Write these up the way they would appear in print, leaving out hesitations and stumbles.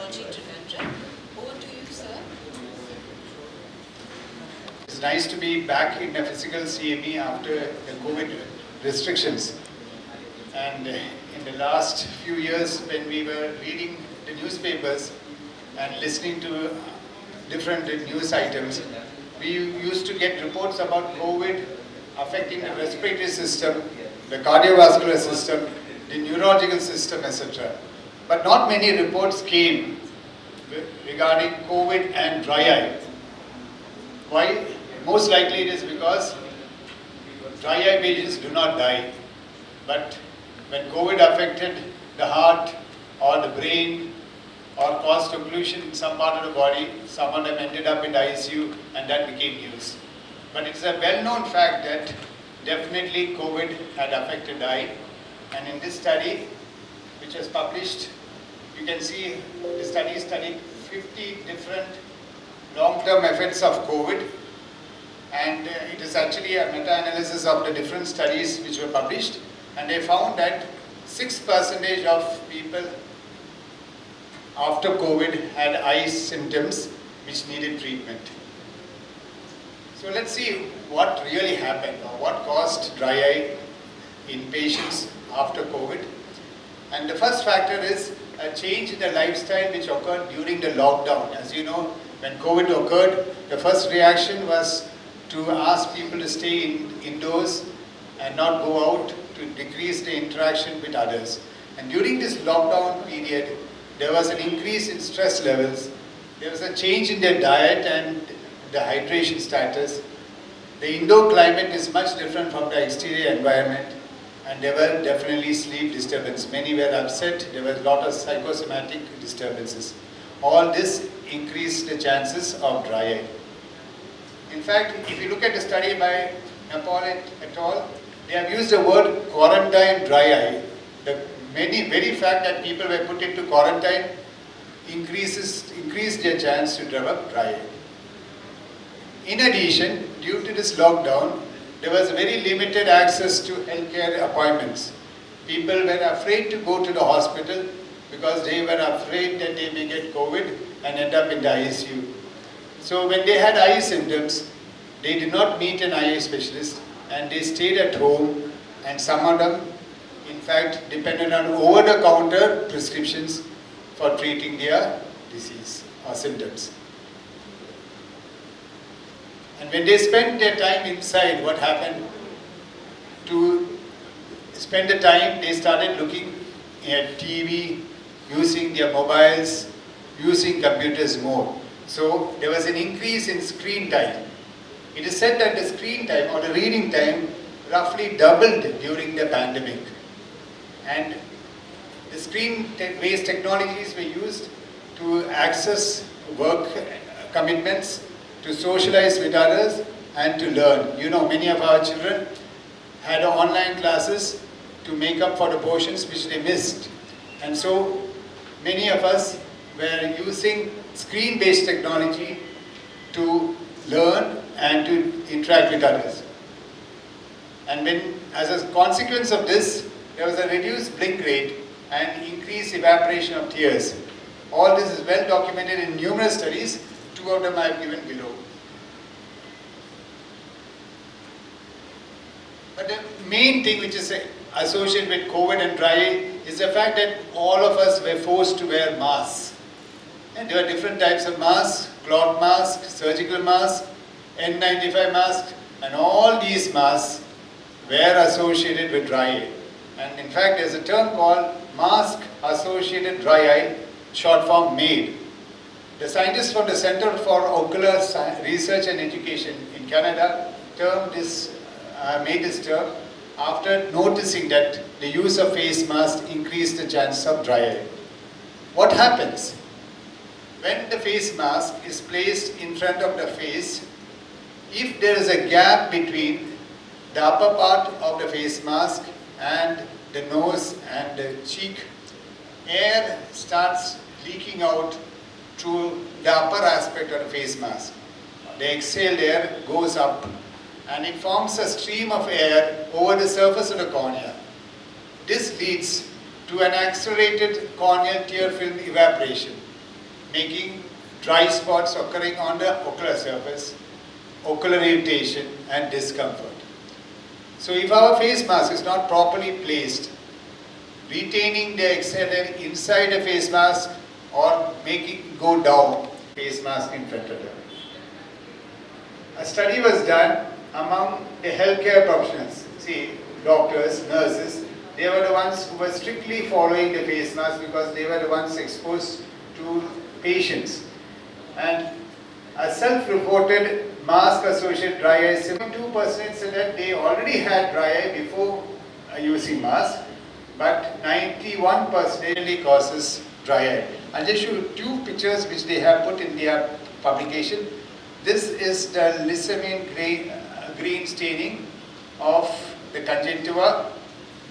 Technology Trivandrum. Over to you, sir. It's nice to be back in a physical CME after the COVID restrictions. And in the last few years, when we were reading the newspapers and listening to different news items, we used to get reports about COVID affecting the respiratory system, the cardiovascular system, the neurological system, etc. But not many reports came regarding COVID and dry eye. Why? Most likely it is because dry eye patients do not die. But when COVID affected the heart or the brain or caused occlusion in some part of the body, some of them ended up in the ICU and that became news. But it's a well-known fact that definitely COVID had affected the eye. And in this study, which was published, you can see the study studied 50 different long-term effects of COVID. And it is actually a meta-analysis of the different studies which were published. And they found that 6% of people after COVID had eye symptoms which needed treatment. So let's see what really happened or what caused dry eye in patients after COVID. And the first factor is a change in the lifestyle which occurred during the lockdown. As you know, when COVID occurred, the first reaction was to ask people to stay indoors and not go out to decrease the interaction with others. And during this lockdown period, there was an increase in stress levels, there was a change in their diet and the hydration status. The indoor climate is much different from the exterior environment, and there were definitely sleep disturbance. Many were upset, there were a lot of psychosomatic disturbances. All this increased the chances of dry eye. In fact, if you look at the study by Nepal et al., they have used the word quarantine dry eye. The very fact that people were put into quarantine increased their chance to develop dry eye. In addition, due to this lockdown, there was very limited access to healthcare appointments. People were afraid to go to the hospital because they were afraid that they may get COVID and end up in the ICU. So when they had eye symptoms, they did not meet an eye specialist and they stayed at home, and some of them, in fact, depended on over-the-counter prescriptions for treating their disease or symptoms. And when they spent their time inside, what happened? To spend the time, they started looking at TV, using their mobiles, using computers more. So there was an increase in screen time. It is said that the screen time or the reading time roughly doubled during the pandemic. And the screen-based technologies were used to access work commitments, to socialize with others, and to learn. You know, many of our children had online classes to make up for the portions which they missed. And so many of us were using screen-based technology to learn and to interact with others. And when, as a consequence of this, there was a reduced blink rate and increased evaporation of tears. All this is well documented in numerous studies. Two of them I have given below. But the main thing which is associated with COVID and dry eye is the fact that all of us were forced to wear masks. And there were different types of masks, cloth masks, surgical masks, N95 masks, and all these masks were associated with dry eye. And in fact, there's a term called mask-associated dry eye, short form MAID. The scientists from the Center for Ocular Research and Education in Canada made this term after noticing that the use of face masks increased the chances of dry eye. What happens? When the face mask is placed in front of the face, if there is a gap between the upper part of the face mask and the nose and the cheek, air starts leaking out through the upper aspect of the face mask. The exhaled air goes up and it forms a stream of air over the surface of the cornea. This leads to an accelerated corneal tear film evaporation. making dry spots occurring on the ocular surface, ocular irritation and discomfort. So if our face mask is not properly placed, retaining the exhale air inside the face mask or making it go down, face mask in front of them. A study was done among the healthcare professionals. See, doctors, nurses, they were the ones who were strictly following the face mask because they were the ones exposed to patients. And a self-reported mask-associated dry eye, 72% said that they already had dry eye before using mask, but 91% really causes dry eye. I'll just show you two pictures which they have put in their publication. This is the lissamine green staining of the conjunctiva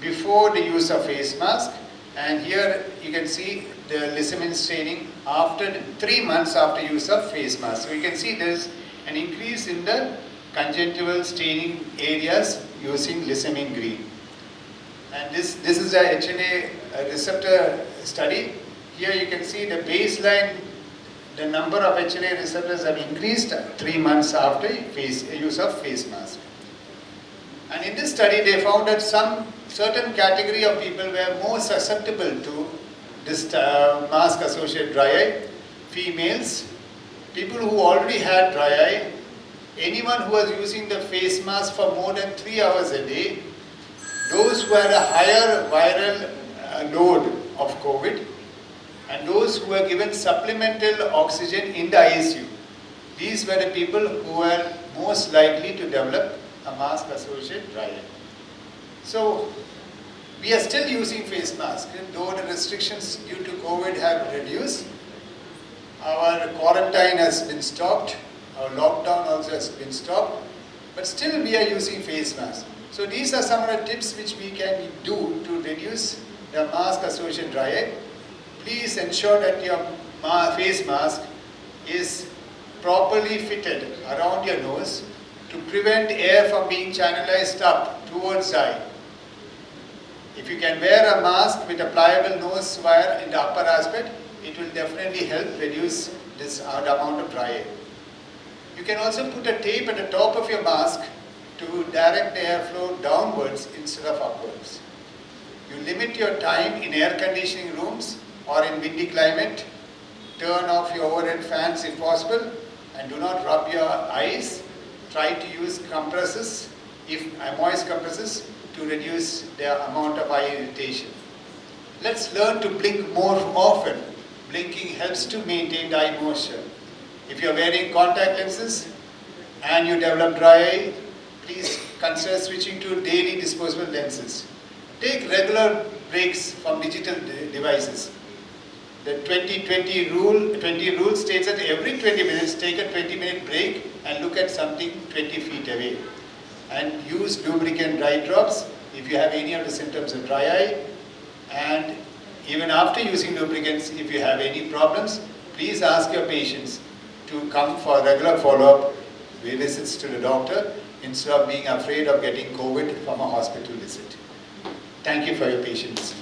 before the use of face mask, and here you can see the lissamine staining after 3 months after use of face mask. So you can see there is an increase in the conjunctival staining areas using lissamine green. And this is a HLA receptor study. Here you can see the baseline, the number of HLA receptors have increased 3 months after use of face mask. And in this study they found that some certain category of people were more susceptible to this mask associated dry eye. Females, people who already had dry eye, anyone who was using the face mask for more than 3 hours a day, those who had a higher viral load of COVID, and those who were given supplemental oxygen in the ICU. These were the people who were most likely to develop a mask associated dry eye. So we are still using face masks, though the restrictions due to COVID have reduced. Our quarantine has been stopped, our lockdown also has been stopped, but still we are using face masks. So these are some of the tips which we can do to reduce the mask associated dry eye. Please ensure that your face mask is properly fitted around your nose to prevent air from being channelized up towards the eye. If you can wear a mask with a pliable nose wire in the upper aspect, it will definitely help reduce this amount of dry eye. You can also put a tape at the top of your mask to direct the airflow downwards instead of upwards. You limit your time in air conditioning rooms or in windy climate. Turn off your overhead fans if possible and do not rub your eyes. Try to use compresses, moist compresses, to reduce the amount of eye irritation. Let's learn to blink more often. Blinking helps to maintain the eye moisture. If you are wearing contact lenses and you develop dry eye, please consider switching to daily disposable lenses. Take regular breaks from digital devices. The 20 rule states that every 20 minutes take a 20-minute break and look at something 20 feet away. And use lubricant dry drops if you have any of the symptoms of dry eye. And even after using lubricants, if you have any problems, please ask your patients to come for regular follow-up visits to the doctor instead of being afraid of getting COVID from a hospital visit. Thank you for your patience.